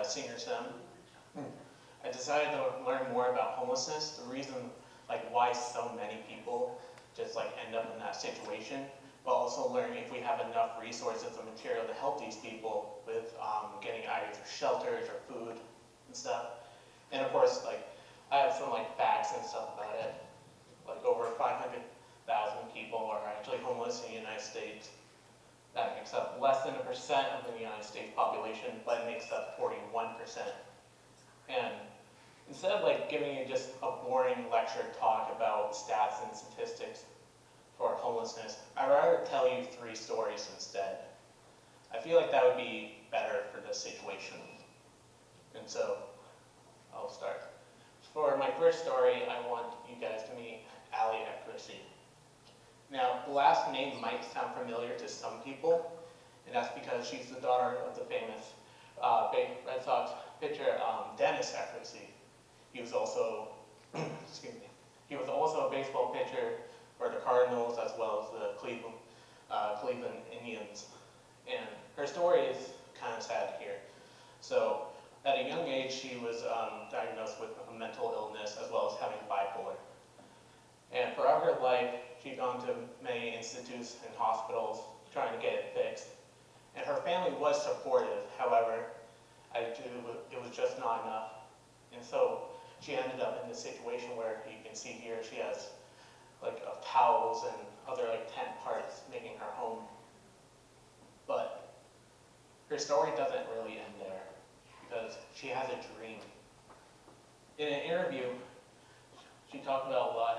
Senior Sem. I decided to learn more about homelessness, the reason why so many people just end up in that situation, but also learn if we have enough resources and material to help these people with getting either shelters or food and stuff. And of course, I have some facts and stuff about it. Over 500,000 people are actually homeless in the United States. That makes up less than 1% of the United States population, but it makes up 41%. And instead of giving you just a boring lecture talk about stats and statistics for homelessness, I'd rather tell you 3 stories instead. I feel like that would be better for this situation. And so, I'll start. For my first story, I want you guys to meet Ali Accuracy. Now, the last name might sound familiar to some people, and that's because she's the daughter of the famous Red Sox pitcher Dennis Accuracy. He was also, he was also a baseball pitcher for the Cardinals as well as the Cleveland Indians. And her story is kind of sad here. So, at a young age, she was diagnosed with a mental illness as well as having bipolar. And throughout her life, she'd gone to many institutes and hospitals trying to get it fixed. And her family was supportive, however, it was just not enough. And so she ended up in this situation where you can see here she has towels and other tent parts making her home. But her story doesn't really end there, because she has a dream. In an interview, she talked about a lot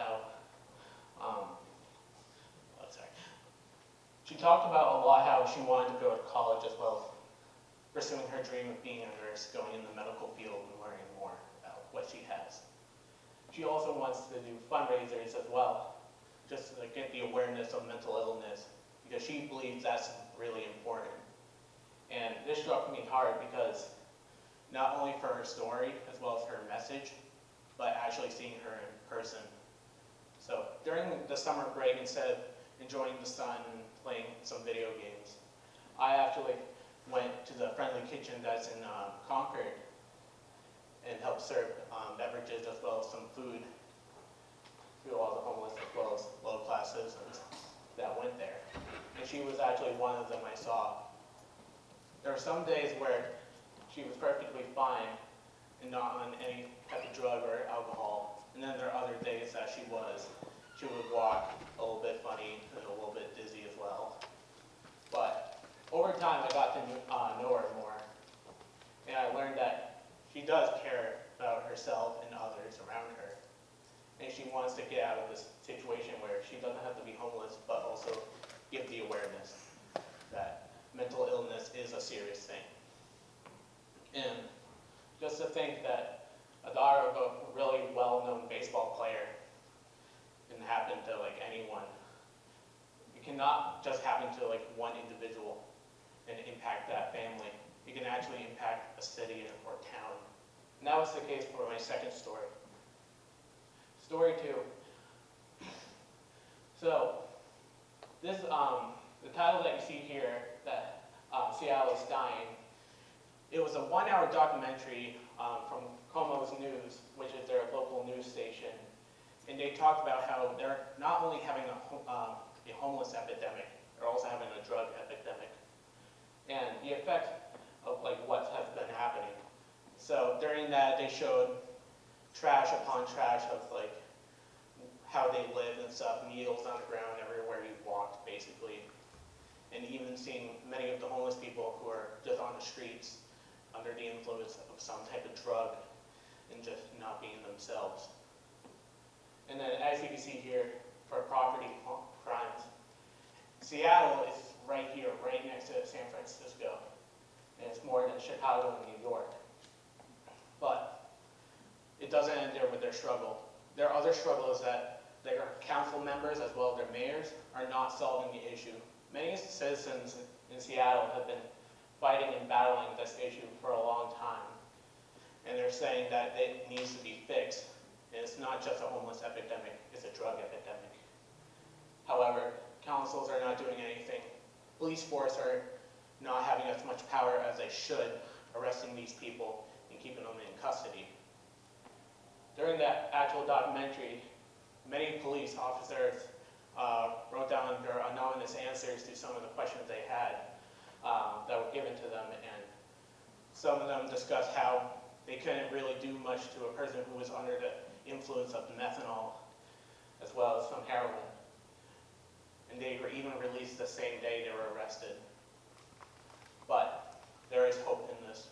how she wanted to go to college as well as pursuing her dream of being a nurse, going in the medical field and learning more about what she has. She also wants to do fundraisers as well, just to get the awareness of mental illness, because she believes that's really important. And this struck me hard because not only for her story as well as her message, but actually seeing her in person. So during the summer break, instead of enjoying the sun and playing some video games, I actually went to the friendly kitchen that's in Concord and helped serve beverages as well as some food to all the homeless as well as low-class citizens that went there. And she was actually one of them I saw. There were some days where she was perfectly fine and not on any type of drug or alcohol. And then there are other days that she would walk a little bit funny and a little bit dizzy as well. But over time, I got to know her more. And I learned that she does care about herself and others around her. And she wants to get out of this situation where she doesn't have to be homeless, but also give the awareness that mental illness is a serious thing. And just to think that a daughter of a really well-known baseball player can happen to anyone. It cannot just happen to one individual and impact that family. It can actually impact a city or town. And that was the case for my second story. Story 2. So this the title that you see here, that Seattle is dying, it was a 1-hour documentary from Como's News, which is their local news station. And they talked about how they're not only having a homeless epidemic, they're also having a drug epidemic. And the effect of what has been happening. So during that, they showed trash upon trash of how they live and stuff, needles on the ground everywhere you walked, basically. And even seeing many of the homeless people who are just on the streets under the influence of some type of drug and just not being themselves. And then as you can see here, for property crimes, Seattle is right here, right next to San Francisco. And it's more than Chicago and New York. But it doesn't end there with their struggle. Their other struggle is that their council members, as well as their mayors, are not solving the issue. Many citizens in Seattle have been fighting and battling this issue for a long time. And they're saying that it needs to be fixed. And it's not just a homeless epidemic, it's a drug epidemic. However, councils are not doing anything. Police force are not having as much power as they should arresting these people and keeping them in custody. During that actual documentary, many police officers wrote down their anonymous answers to some of the questions they had that were given to them, and some of them discussed how they couldn't really do much to a person who was under the influence of methanol as well as some heroin. And they were even released the same day they were arrested. But there is hope in this.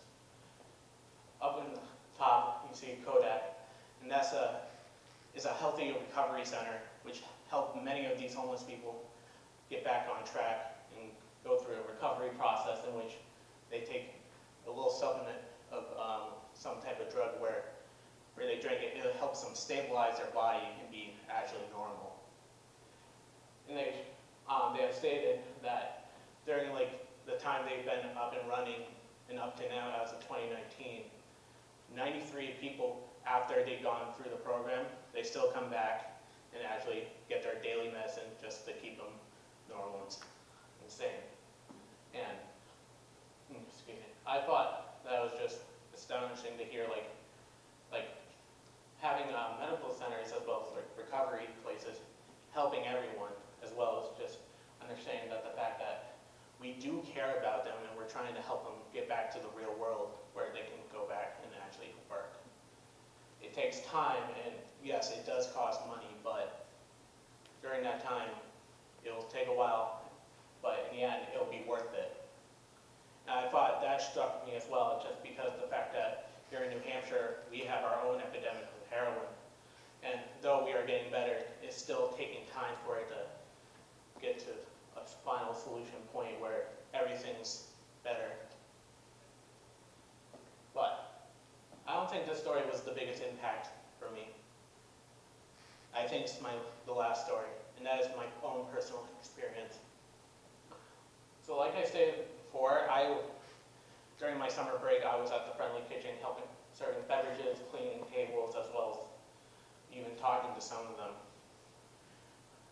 Up in the top, you see Kodak, and that's is a healthy recovery center, which helped many of these homeless people get back on track and go through a recovery process in which they take a little supplement of some type of drug where they drink it. It helps them stabilize their body and be actually normal. And they have stated that during the time they've been up and running and up to now as of 2019, 93 people after they've gone through the program, they still come back and actually get their daily medicine just to keep them normal and sane. And excuse me, I thought that was just astonishing to hear, like having medical centers as well as recovery places helping everyone, as well as just understanding that the fact that we do care about them and we're trying to help them get back to the real world where they can go back and actually work. It takes time, and yes, it does cost money, but during that time, it'll take a while, but in the end, it'll be worth it. And I thought that struck me as well, just because of the fact that here in New Hampshire, we have our own epidemic of heroin. And though we are getting better, it's still taking time for it to get to a final solution point where everything's better. But I don't think this story was the biggest impact for me. I think it's the last story, and that is my own personal experience. So like I stated before, during my summer break, I was at the Friendly Kitchen helping, serving beverages, cleaning tables, as well as even talking to some of them.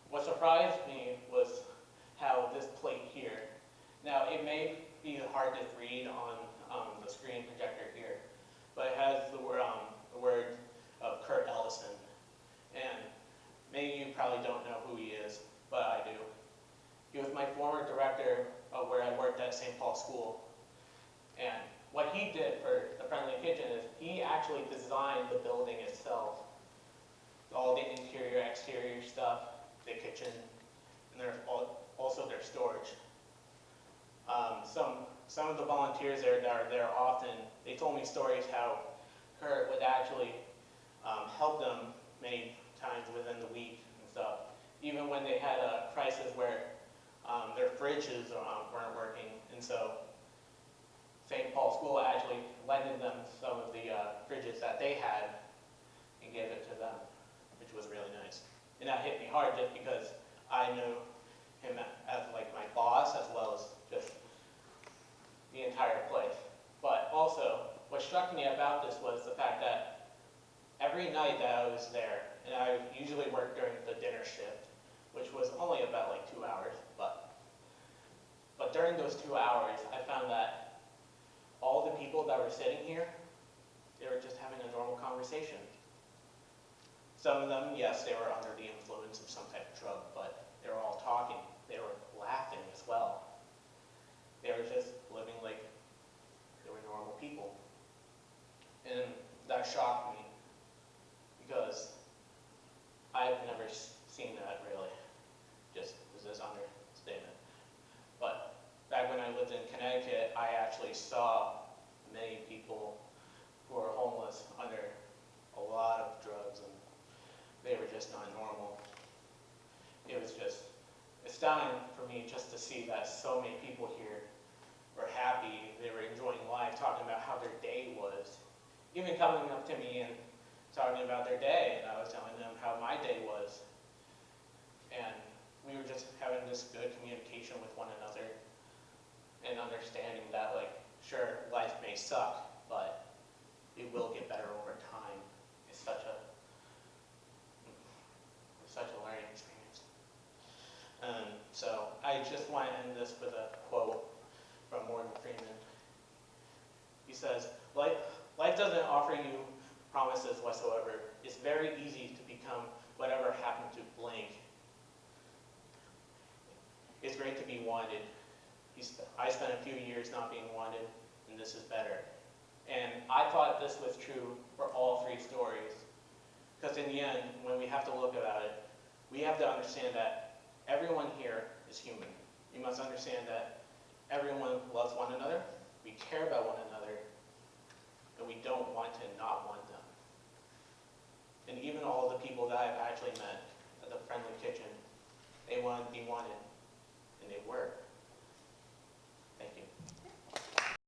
What surprised me was how this plate here, now it may be hard to read on the screen projector here, but it has the word of Kurt Ellison. And many of you probably don't know who he is, but I do. He was my former director of where I worked at St. Paul School. And what he did for the Friendly Kitchen is he actually designed the building itself. All the interior, exterior stuff, the kitchen, and also their storage. Some of the volunteers there that are there often, they told me stories how Kurt would actually help them many times within the week and stuff. Even when they had a crisis where their fridges weren't working, and so St. Paul School actually lended them some of the fridges that they had and gave it to them, which was really nice. And that hit me hard just because I knew him as like my boss, as well as just the entire place. But also, what struck me about this was the fact that every night that I was there, and I usually worked during the dinner shift, which was only about like 2 hours, but during those 2 hours, I found that all the people that were sitting here, they were just having a normal conversation. Some of them, yes, they were under the influence of some type of drug, but they were all talking. They were laughing as well. They were just living like they were normal people. And that shocked me because I've never seen that really. Just as this understatement. But back when I lived in Connecticut, I actually saw many people who were homeless under a lot of drugs, and they were just not normal. It was just astounding for me just to see that so many people here were happy, they were enjoying life, talking about how their day was. Even coming up to me and talking about their day, and I was telling them how my day was. And we were just having this good communication with one another and understanding that, like, sure, life may suck, but it will get better over time. It's such a learning experience. So I just want to end this with a quote from Morgan Freeman. He says, life doesn't offer you promises whatsoever. It's very easy to become whatever happened to blank. It's great to be wanted. I spent a few years not being wanted, and this is better. And I thought this was true for all three stories. Because in the end, when we have to look about it, we have to understand that everyone here is human. We must understand that everyone loves one another, we care about one another, and we don't want to not want them. And even all the people that I've actually met at the Friendly Kitchen, they want to be wanted, and they were.